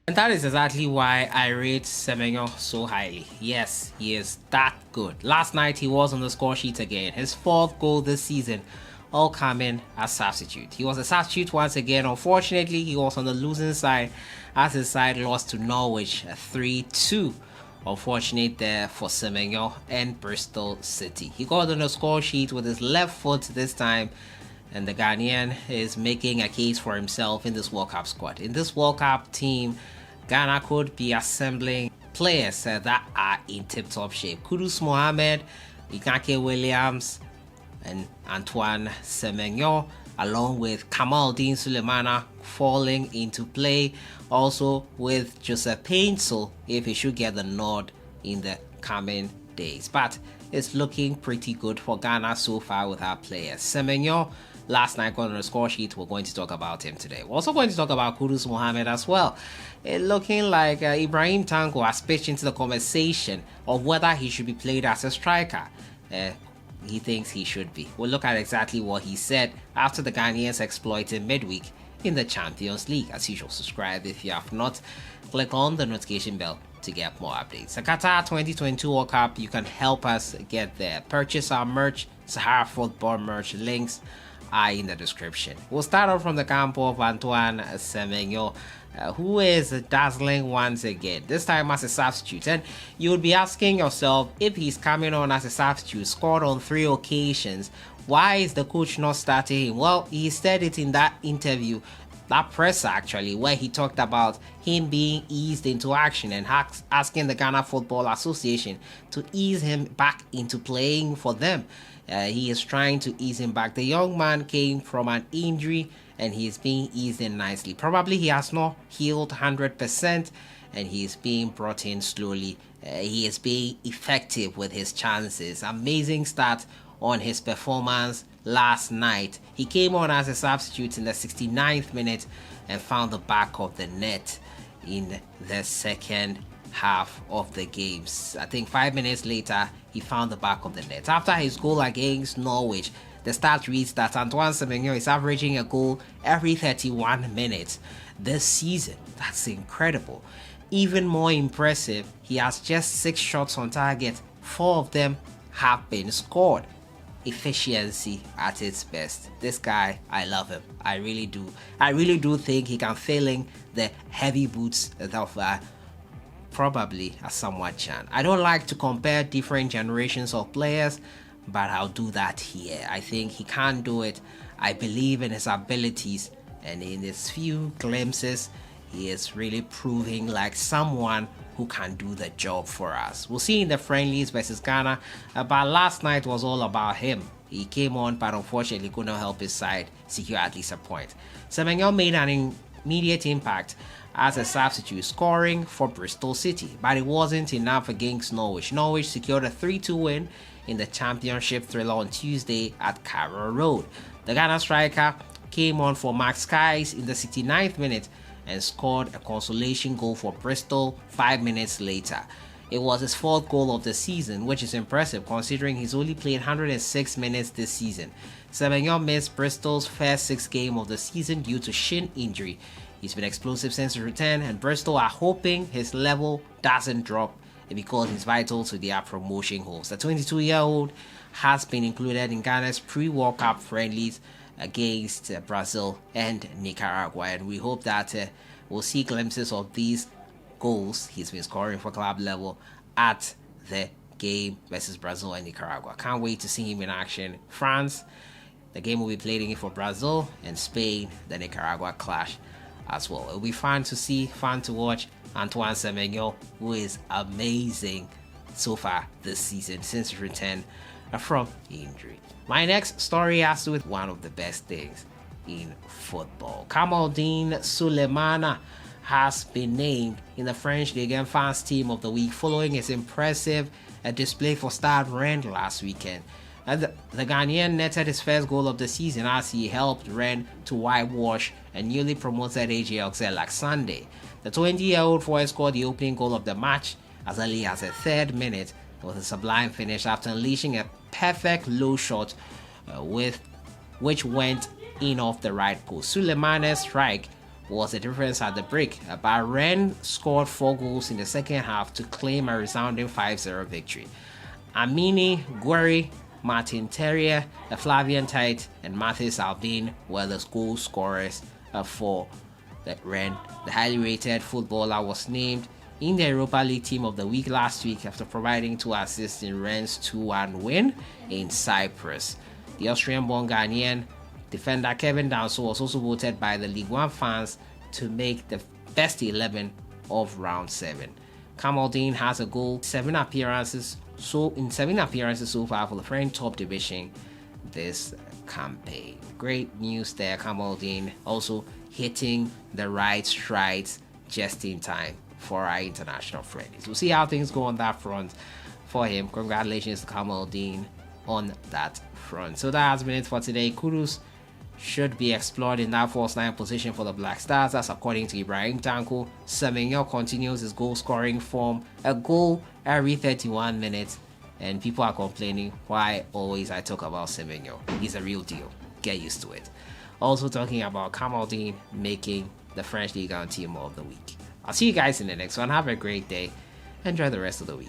And that is exactly why I rate Semenyo so highly. Yes, he is that good. Last night he was on the score sheet again. His 4th goal this season, all coming as substitute. He was a substitute once again. Unfortunately, he was on the losing side as his side lost to Norwich 3-2. Unfortunate there for Semenyo and Bristol City. He got on the score sheet with his left foot this time, and the Ghanaian is making a case for himself in this World Cup squad. In this World Cup team, Ghana could be assembling players that are in tip-top shape. Kudus, MOHAMMED, Ikake Williams, and Antoine Semenyo, along with Kamaldeen Sulemana falling into play. Also with Joseph Paintsel, if he should get the nod in the coming days. But it's looking pretty good for Ghana so far with our players. Semenyo last night got on the score sheet. We're going to talk about him today. We're also going to talk about Kudus MOHAMMED as well. It looking like IBRAHIM TANKO has pitched into the conversation of whether he should be played as a striker. He thinks he should be. We'll look at exactly what he said after the Ghanaians exploited midweek in the Champions League. As usual, subscribe if you have not. Click on the notification bell to get more updates. The Qatar 2022 World Cup, you can help us get there. Purchase our merch, Sahara Football merch. Links are in the description. We'll start off from the camp of Antoine Semenyo, who is dazzling once again, this time as a substitute. And you would be asking yourself, if he's coming on as a substitute, scored on 3 occasions, why is the coach not starting him? Well, he said it in that interview, that presser actually, where he talked about him being eased into action and asking the Ghana Football Association to ease him back into playing for them. He is trying to ease him back. The young man came from an injury and he is being eased in nicely. Probably he has not healed 100% and he is being brought in slowly. He is being effective with his chances. Amazing start on his performance last night. He came on as a substitute in the 69th minute and found the back of the net in the second half of the games. I think 5 minutes later, he found the back of the net. After his goal against Norwich, the stat reads that Antoine Semenyo is averaging a goal every 31 minutes this season. That's incredible. Even more impressive, he has just 6 shots on target. 4 of them have been scored. Efficiency at its best. This guy, I love him. I really do. I really do think he can fill in the heavy boots of probably a somewhat Chan. I don't like to compare different generations of players, but I'll do that here. I think he can do it. I believe in his abilities, and in his few glimpses, he is really proving like someone who can do the job for us. We'll see in the friendlies versus Ghana, but last night was all about him. He came on, but unfortunately could not help his side secure at least a point. Semenyo made an immediate impact as a substitute, scoring for Bristol City, but it wasn't enough against Norwich. Norwich secured a 3-2 win in the championship thriller on Tuesday at Carroll Road. The Ghana striker came on for Max Skies in the 69th minute and scored a consolation goal for Bristol 5 minutes later. It was his 4th goal of the season, which is impressive considering he's only played 106 minutes this season. Semenyo missed Bristol's first 6 games of the season due to shin injury. He's been explosive since his return, and Bristol are hoping his level doesn't drop because he's vital to their promotion hopes. The 22-year-old has been included in Ghana's pre-World Cup friendlies against Brazil and Nicaragua, and we hope that we'll see glimpses of these goals he's been scoring for club level at the game versus Brazil and Nicaragua. Can't wait to see him in action. France, the game will be played in for Brazil, and Spain, the Nicaragua clash as well. It'll be fun to see, fun to watch Antoine Semenyo, who is amazing so far this season since his return from injury. My next story has to do with one of the best things in football. Kamaldeen Sulemana has been named in the French Ligue 1 Fans Team of the Week following his impressive display for Stade Rennes last weekend. The Ghanaian netted his first goal of the season as he helped Rennes to whitewash a newly promoted AJ Oxlade Sunday. The 20-year-old forward scored the opening goal of the match as early as the 3rd minute with a sublime finish after unleashing a perfect low shot which went in off the right post. Sulemana's strike was the difference at the break. But Rennes scored 4 goals in the second half to claim a resounding 5-0 victory. Amini, Guerri, Martin Terrier, the Flavian Tite, and Mathis Albin were the goal scorers for the Rennes. The highly rated footballer was named in the Europa League Team of the Week last week after providing 2 assists in Rennes' 2-1 win in Cyprus. The Austrian-born Ghanaian defender Kevin Danso was also voted by the Ligue 1 fans to make the best 11 of round 7. Kamaldeen has a goal, 7 appearances so far for the French top division this campaign. Great news there, Kamaldeen also hitting the right strides just in time for our international friends. We'll see how things go on that front for him. Congratulations to Kamaldeen on that front. So that has been it for today. Kudus should be explored in that false 9 position for the Black Stars. That's according to IBRAHIM. TANKO. Semenyo continues his goal scoring form, a goal every 31 minutes, and people are complaining why always I talk about Semenyo. He's a real deal. Get used to it. Also talking about Kamaldeen making the French Ligue 1 Team of the Week. I'll see you guys in the next one. Have a great day. Enjoy the rest of the week.